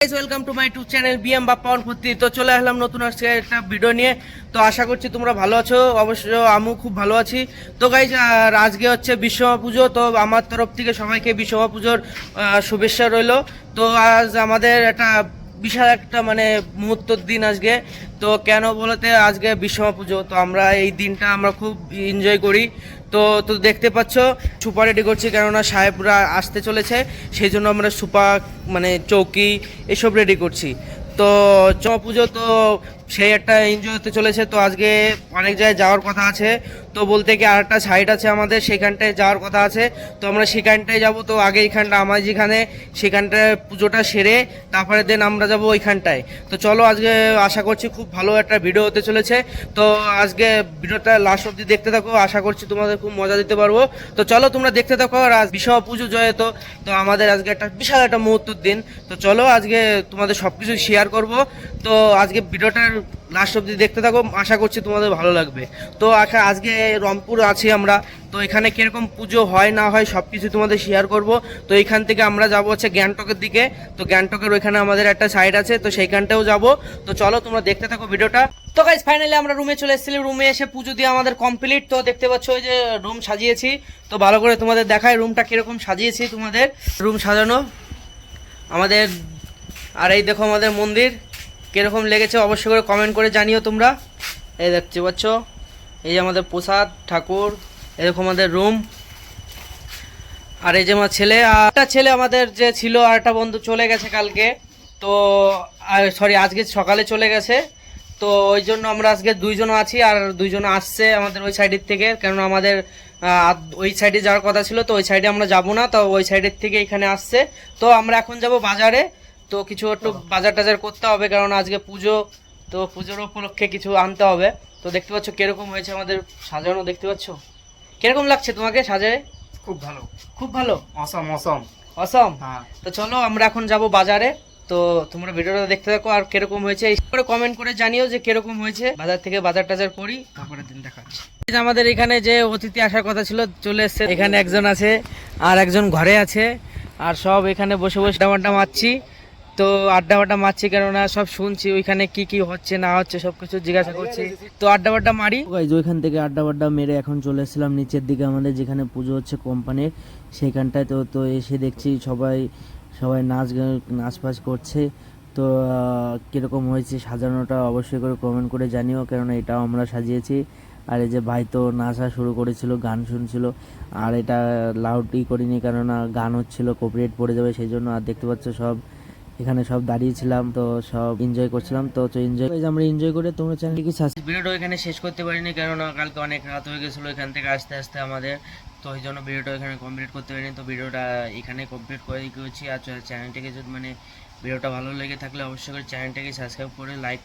Guys welcome to my YouTube channel BM Bappa অনুভূতি। তো চলে আসলাম নতুন আজকে একটা ভিডিও নিয়ে। তো আশা করছি তোমরা ভালো আছো, অবশ্য আমিও খুব ভালো আছি। তো গাইস আজকে হচ্ছে বিশ্বকর্মা পুজো। তো আমার তরফ থেকে সবাইকে বিশ্বকর্মা পুজোর শুভেচ্ছা রইলো। তো আজ আমাদের একটা বিশাল একটা মানে মুহূর্তের দিন আজকে। তো কেন বলতে আজকে বিশ্বকর্মা পুজো, তো আমরা এই দিনটা আমরা খুব এনজয় করি। তো তো দেখতে পাচ্ছ সুপা রেডি করছি, কেননা সাহেবরা আসতে চলেছে, সেই জন্য আমরা সুপা মানে চৌকি এসব রেডি করছি। তো চমা পুজো তো সেই একটা এনজয় হতে চলেছে। তো আজকে অনেক জায়গায় যাওয়ার কথা আছে। তো বলতে কি আর একটা সাইড আছে আমাদের, সেখানটায় যাওয়ার কথা আছে। তো আমরা সেখানটায় যাব। তো আগে এইখানটা আমার যেখানে সেখানটায় পুজোটা সেরে তারপরে দেন আমরা যাব ওইখানটায়। তো চলো আজকে আশা করছি খুব ভালো একটা ভিডিও হতে চলেছে। তো আজকে ভিডিওটা লাস্ট অবধি দেখতে থাকো, আশা করছি তোমাদের খুব মজা দিতে পারবো। তো চলো তোমরা দেখতে থাকো। আর আজ বিশ্বকর্মা পুজো জয়। তো তো আমাদের আজকে একটা বিশাল একটা মুহূর্তের দিন। তো চলো আজকে তোমাদের সব কিছু শেয়ার করবো। তো আজকে ভিডিওটার লাস্ট অবধি দেখতে থাকো, আশা করছি তোমাদের ভালো লাগবে। তো আজকে রংপুর আছি আমরা। তো এখানে কিরকম পুজো হয় না হয় সব কিছু তোমাদের শেয়ার করব। তো এইখান থেকে আমরা যাব হচ্ছে গ্যাংটকের দিকে। তো গ্যাংটকের ওইখানে আমাদের একটা সাইড আছে, তো সেইখানটাও যাব। তো চলো তোমরা দেখতে থাকো ভিডিওটা। তো গাইস ফাইনালি আমরা রুমে চলে এসেছিলাম, রুমে এসে পুজো দিয়ে আমাদের কমপ্লিট। তো দেখতে পাচ্ছ ওই যে রুম সাজিয়েছি। তো ভালো করে তোমাদের দেখায় রুমটা কিরকম সাজিয়েছি। তোমাদের রুম সাজানো আমাদের, আর এই দেখো আমাদের মন্দির কিরকম লেগেছে অবশ্যই করে কমেন্ট করে জানিও তোমরা। এই দেখতে পাচ্ছ এই যে আমাদের প্রসাদ ঠাকুর, এরকম আমাদের রুম। আর এই যে আমার ছেলে, আর একটা ছেলে আমাদের যে ছিল আর একটা বন্ধু চলে গেছে কালকে। তো সরি আজকে সকালে চলে গেছে। তো ওই জন্য আমরা আজকে দুইজন আছি, আর দুইজন আসছে আমাদের ওই সাইডের থেকে, কেননা আমাদের ওই সাইডে যাওয়ার কথা ছিল। তো ওই সাইডে আমরা যাব না, তো ওই সাইডের থেকে এখানে আসছে। তো আমরা এখন যাব বাজারে। তো কিছু একটু বাজার টাজার করতে হবে, কারণ আজকে পুজো। তো পুজোর উপলক্ষে কিছু আনতে হবে। তো দেখতে পাচ্ছ কিরকম হয়েছে আমাদের সাজানো, দেখতে পাচ্ছ কিরকম লাগছে তোমাকে সাজায়? খুব ভালো, খুব ভালো, অসম অসম অসম। হ্যাঁ। তো চলো আমরা এখন যাব বাজারে। তো তোমরা ভিডিওটা দেখতে থাকো, আর কিরকম হয়েছে করে কমেন্ট করে জানিও যে কিরকম হয়েছে। বাজার থেকে বাজার টাজার করি, তারপরে দিন দেখাচ্ছি। আমাদের এখানে যে অতিথি আসার কথা ছিল চলে এসছে। এখানে একজন আছে আর একজন ঘরে আছে, আর সব এখানে বসে বসে আড্ডা মারছি। তো আড্ডা মারছি কেননা সব শুনছি ওইখানে কি কি হচ্ছে না হচ্ছে সব কিছু জিজ্ঞাসা করছি। তো আড্ডা মারি ওইখান থেকে আড্ডা মেরে এখন চলে এসেছিলাম নিচের দিকে, আমাদের যেখানে পুজো হচ্ছে কোম্পানির সেইখানটায়। তো তো এসে দেখছি সবাই সবাই নাচ করছে। তো কীরকম হয়েছে সাজানোটা অবশ্যই করে কমেন্ট করে জানিও, কেননা এটাও আমরা সাজিয়েছি। আর এই যে ভাই তো নাচা শুরু করেছিল, গান শুনছিল। আর এটা লাউডই করিনি, কেননা গান হচ্ছিল, কপিরাইট পড়ে যাবে সেই জন্য। আর দেখতে পাচ্ছ সব এখানে সব দাঁড়িয়েছিলাম, তো সব এনজয় করছিলাম। তো আমরা এনজয় করে তোমরা চ্যানেল কি ভিডিওটা এখানে শেষ করতে পারিনি, কেননা কালকে অনেক রাত হয়ে গেছিলো এখান থেকে আসতে আসতে আমাদের। তো ওই জন্য ভিডিওটা এখানে কমপ্লিট করতে পারিনি। তো ভিডিওটা এখানে কমপ্লিট করে দিয়েছি। আর চ্যানেলটাকে যদি মানে ভিডিওটা ভালো লেগে থাকলে অবশ্যই করে চ্যানেলটাকে সাবস্ক্রাইব করে লাইক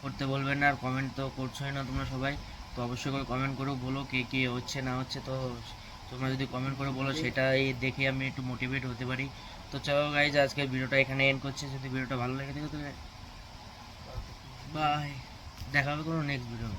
করতে বলবেন না। আর কমেন্ট তো করছোই না তোমরা সবাই। তো অবশ্যই করে কমেন্ট করে বলো কে কে হচ্ছে না হচ্ছে। তো তোমরা যদি কমেন্ট করে বলো সেটাই দেখে আমি একটু মোটিভেট হতে পারি। তো চলো গাইজ আজকের ভিডিওটা এখানে এন্ড করছি। যদি ভিডিওটা ভালো লেগে থাকে তাহলে বাই, দেখা হবে কোনো নেক্সট ভিডিও।